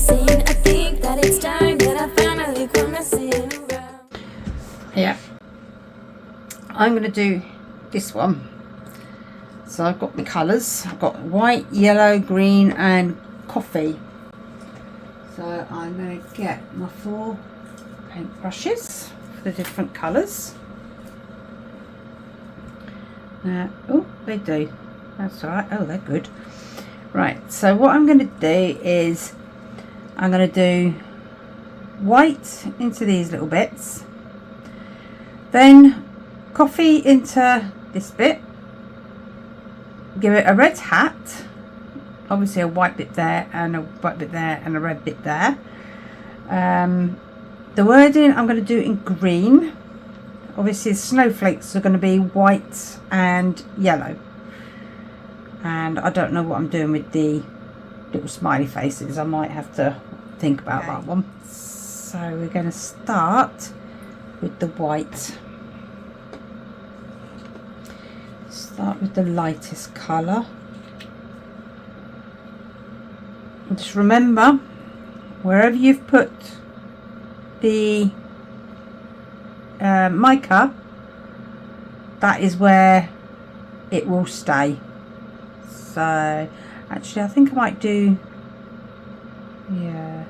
missing. I think that it's time that I finally come messing around. Yeah, I'm going to do this one. So I've got the colours. I've got white, yellow, green and coffee. So I'm going to get my 4 paint brushes for the different colours. Oh, they do. That's alright. Oh, they're good. Right, so what I'm going to do is I'm going to do white into these little bits. Then coffee into this bit. Give it a red hat, obviously a white bit there and a white bit there and a red bit there. The wording I'm going to do in green. Obviously the snowflakes are going to be white and yellow, and I don't know what I'm doing with the little smiley faces. I might have to think about that one. So we're going to start with the white. Start with the lightest colour. And just remember, wherever you've put the mica, that is where it will stay. So actually I think I might do, yeah,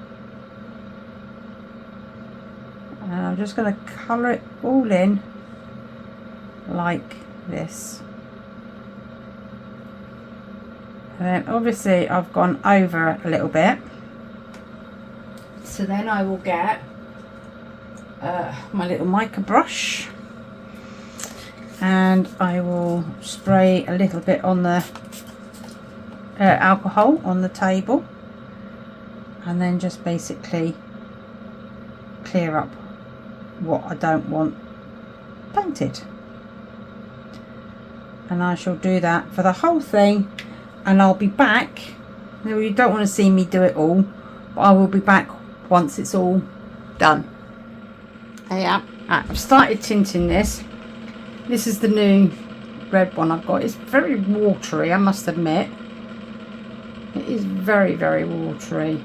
and I'm just going to colour it all in like this. And then obviously I've gone over a little bit, so then I will get my little mica brush and I will spray a little bit on the alcohol on the table, and then just basically clear up what I don't want painted. And I shall do that for the whole thing. And I'll be back. Now, you don't want to see me do it all, but I will be back once it's all done. Yeah, I've started tinting this. This is the new red one I've got. It's very watery, I must admit. It is very, very watery.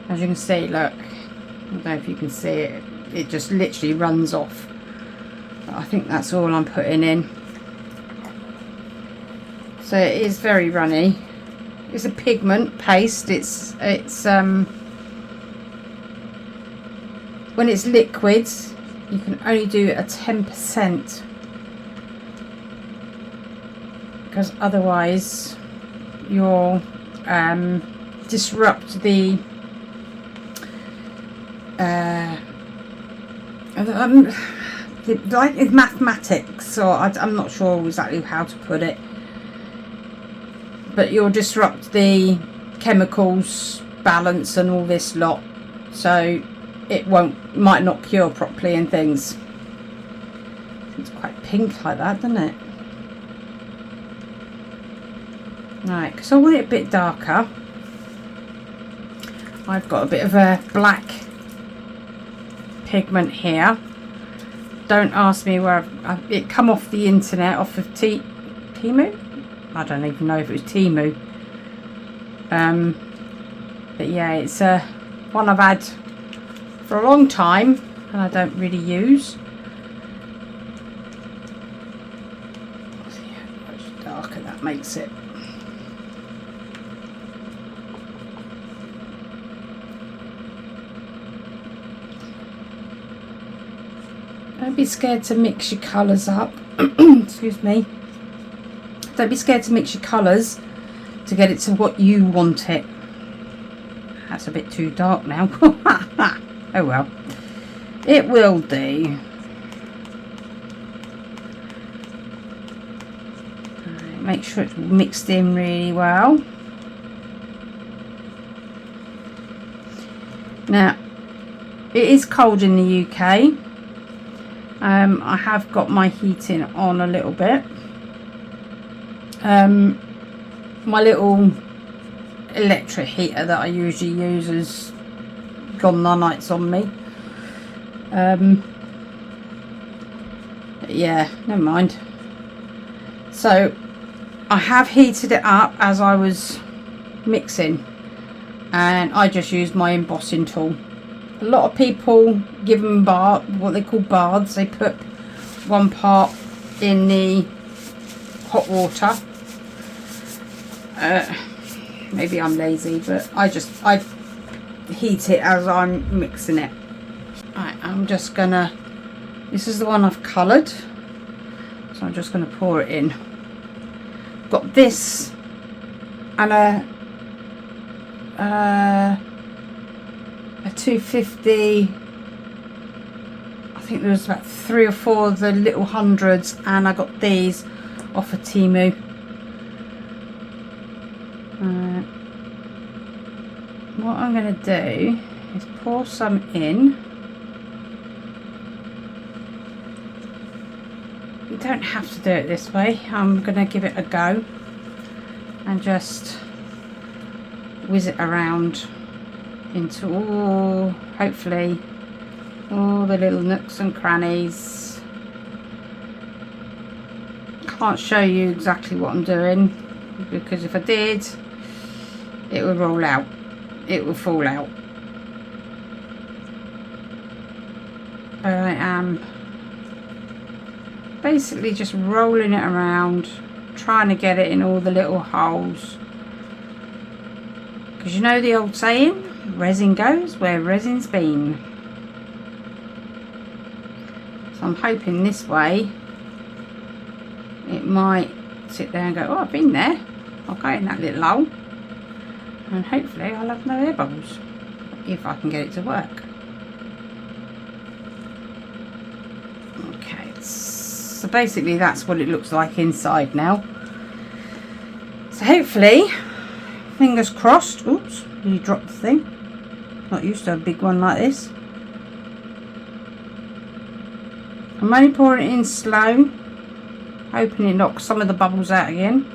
As you can see, look. I don't know if you can see it. It just literally runs off. But I think that's all I'm putting in. So it is very runny. It's a pigment paste. It's when it's liquids, you can only do a 10%, because otherwise you'll disrupt the like it's mathematics, so I'm not sure exactly how to put it. But you'll disrupt the chemicals balance and all this lot, so it might not cure properly and things. It's quite pink like that, doesn't it? Right, because I want it a bit darker. I've got a bit of a black pigment here. Don't ask me where it come off the internet, off of Temu. I don't even know if it was Temu. But yeah, it's one I've had for a long time and I don't really use. See how much darker that makes it. Don't be scared to mix your colours up. Excuse me. Don't be scared to mix your colours to get it to what you want it. That's a bit too dark now. Oh well. It will do. Right, make sure it's mixed in really well. Now, it is cold in the UK. I have got my heating on a little bit. My little electric heater that I usually use has gone the nights on me. Yeah, never mind. So I have heated it up as I was mixing, and I just use my embossing tool. A lot of people give them what they call baths. They put one part in the hot water. Maybe I'm lazy, but I heat it as I'm mixing it. Right, I'm just gonna, this is the one I've coloured, so I'm just gonna pour it in. Got this and a 250, I think there was about 3 or 4 of the little hundreds, and I got these off of Temu. What I'm going to do is pour some in. You don't have to do it this way. I'm going to give it a go and just whiz it around into hopefully all the little nooks and crannies. Can't show you exactly what I'm doing, because if I did, it would roll out, it will fall out. But I am basically just rolling it around, trying to get it in all the little holes, because you know the old saying, resin goes where resin's been. So I'm hoping this way it might sit there and go, oh, I've been there, I'll go in that little hole, and hopefully I'll have no air bubbles if I can get it to work. Okay, so basically that's what it looks like inside now. So hopefully, fingers crossed. Oops, you dropped the thing. Not used to a big one like this. I'm only pouring it in slow, hoping it knocks some of the bubbles out again.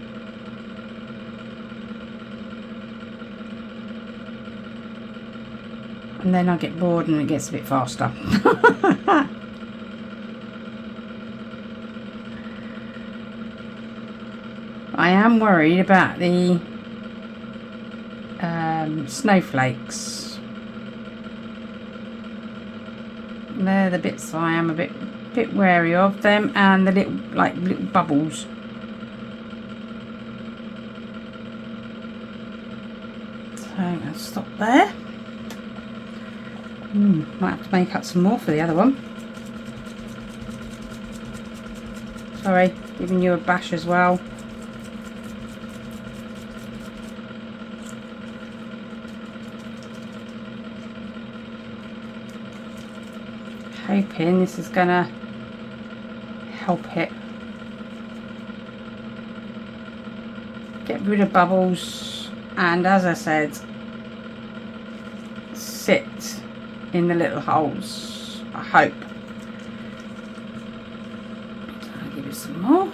And then I get bored and it gets a bit faster. I am worried about the snowflakes. They're the bits I am a bit wary of, them and the little bubbles. So I'm going to stop there. Might have to make up some more for the other one. Sorry, giving you a bash as well. Hoping this is gonna help it get rid of bubbles, and as I said, sit in the little holes, I hope. So I'll give it some more.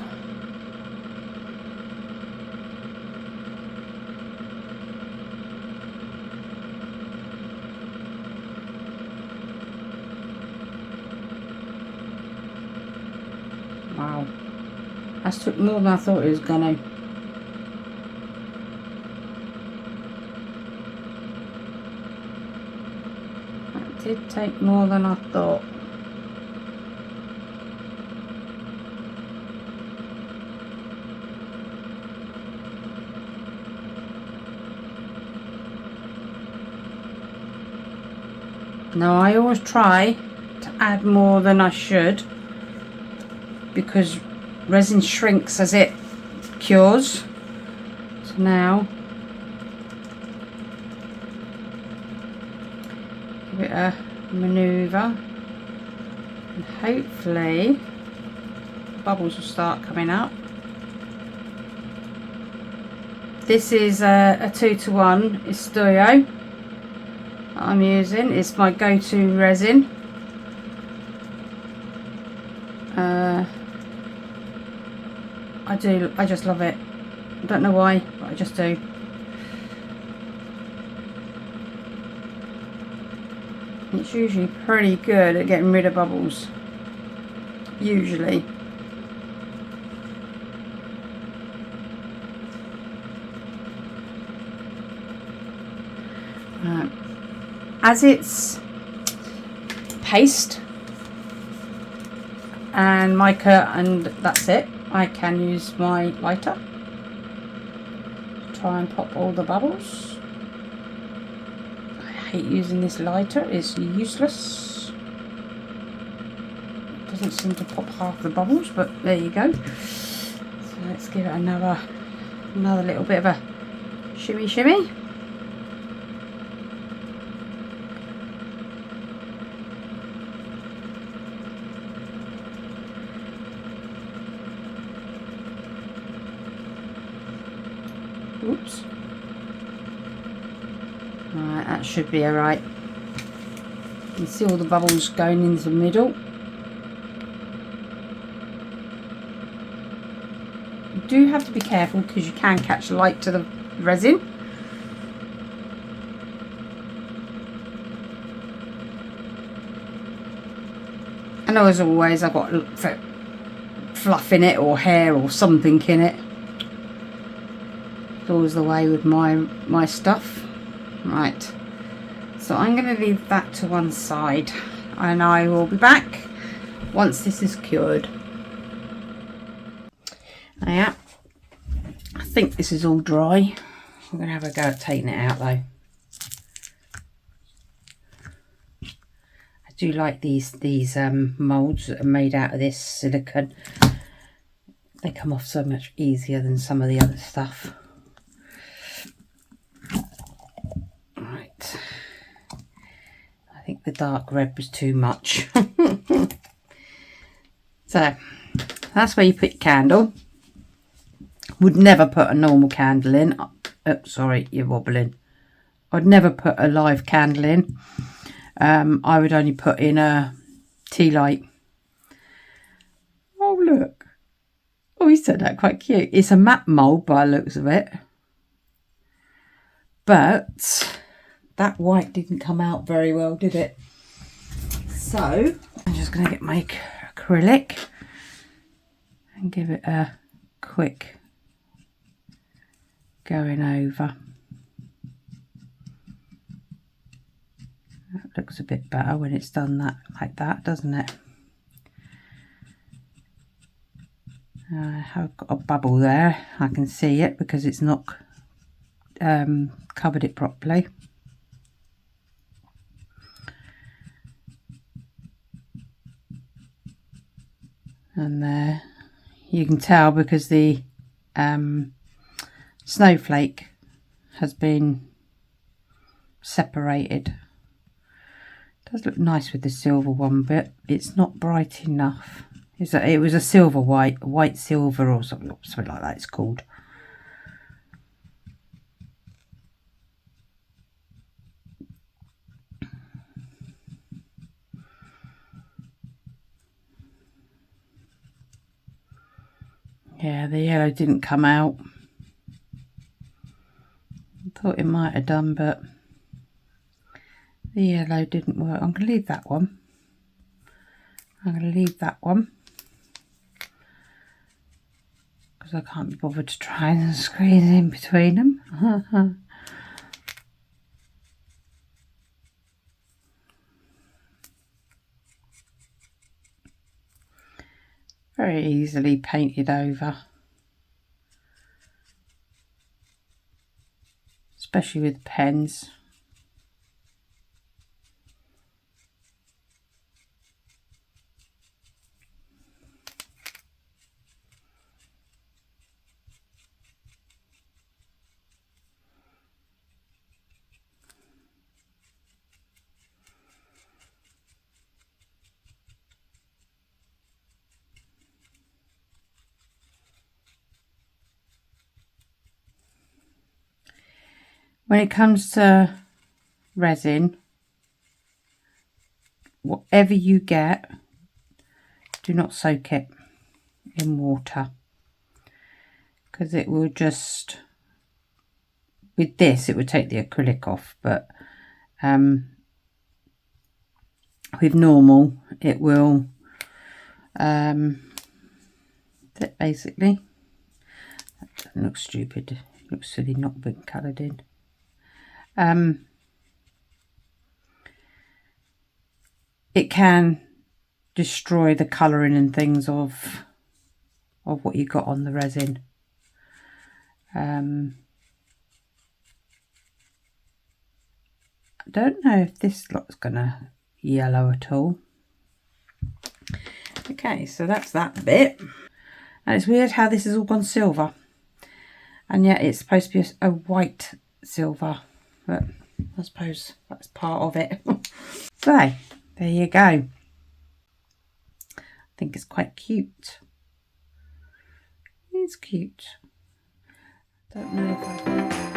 Wow, that took more than I thought it was gonna. That did take more than I thought. Now I always try to add more than I should, because resin shrinks as it cures. So now give it a manoeuvre and hopefully bubbles will start coming up. This is a 2-to-1 Estudio that I'm using. It's my go-to resin. I just love it. I don't know why, but I just do. It's usually pretty good at getting rid of bubbles. Usually. as it's paste and mica and that's it, I can use my lighter to try and pop all the bubbles. I hate using this lighter, it's useless. It doesn't seem to pop half the bubbles, but there you go. So let's give it another little bit of a shimmy shimmy. Oops. Alright, that should be alright. You can see all the bubbles going into the middle. You do have to be careful because you can catch light to the resin. And as always, I've got fluff in it or hair or something in it. It's always the way with my stuff. Right, so I'm going to leave that to one side and I will be back once this is cured. Yeah, I think this is all dry. I'm going to have a go at taking it out though. I do like these moulds that are made out of this silicone. They come off so much easier than some of the other stuff. Right, I think the dark red was too much. So that's where you put your candle. Would never put a normal candle in. Oh, sorry, you're wobbling. I'd never put a live candle in. I would only put in a tea light. Oh look, oh, he said that quite cute. It's a matte mould by the looks of it, but that white didn't come out very well, did it? So I'm just going to get my acrylic and give it a quick going over. That looks a bit better when it's done that like that, doesn't it? I've got a bubble there. I can see it because it's not covered it properly. And there you can tell because the snowflake has been separated. It does look nice with the silver one, but it's not bright enough. It was a silver white silver or something like that it's called. Yeah, the yellow didn't come out. I thought it might have done, but the yellow didn't work. I'm going to leave that one. Because I can't be bothered to try and squeeze in between them. Very easily painted over, especially with pens. When it comes to resin, whatever you get, do not soak it in water, because it will just, with this it would take the acrylic off, but with normal it will basically, that doesn't look stupid, it looks silly not being coloured in. it can destroy the colouring and things of what you got on the resin. I don't know if this lot's gonna yellow at all. Okay, so that's that bit. And it's weird how this has all gone silver, and yet it's supposed to be a white silver, but I suppose that's part of it. So there you go. I think it's quite cute. It's cute. Don't know if I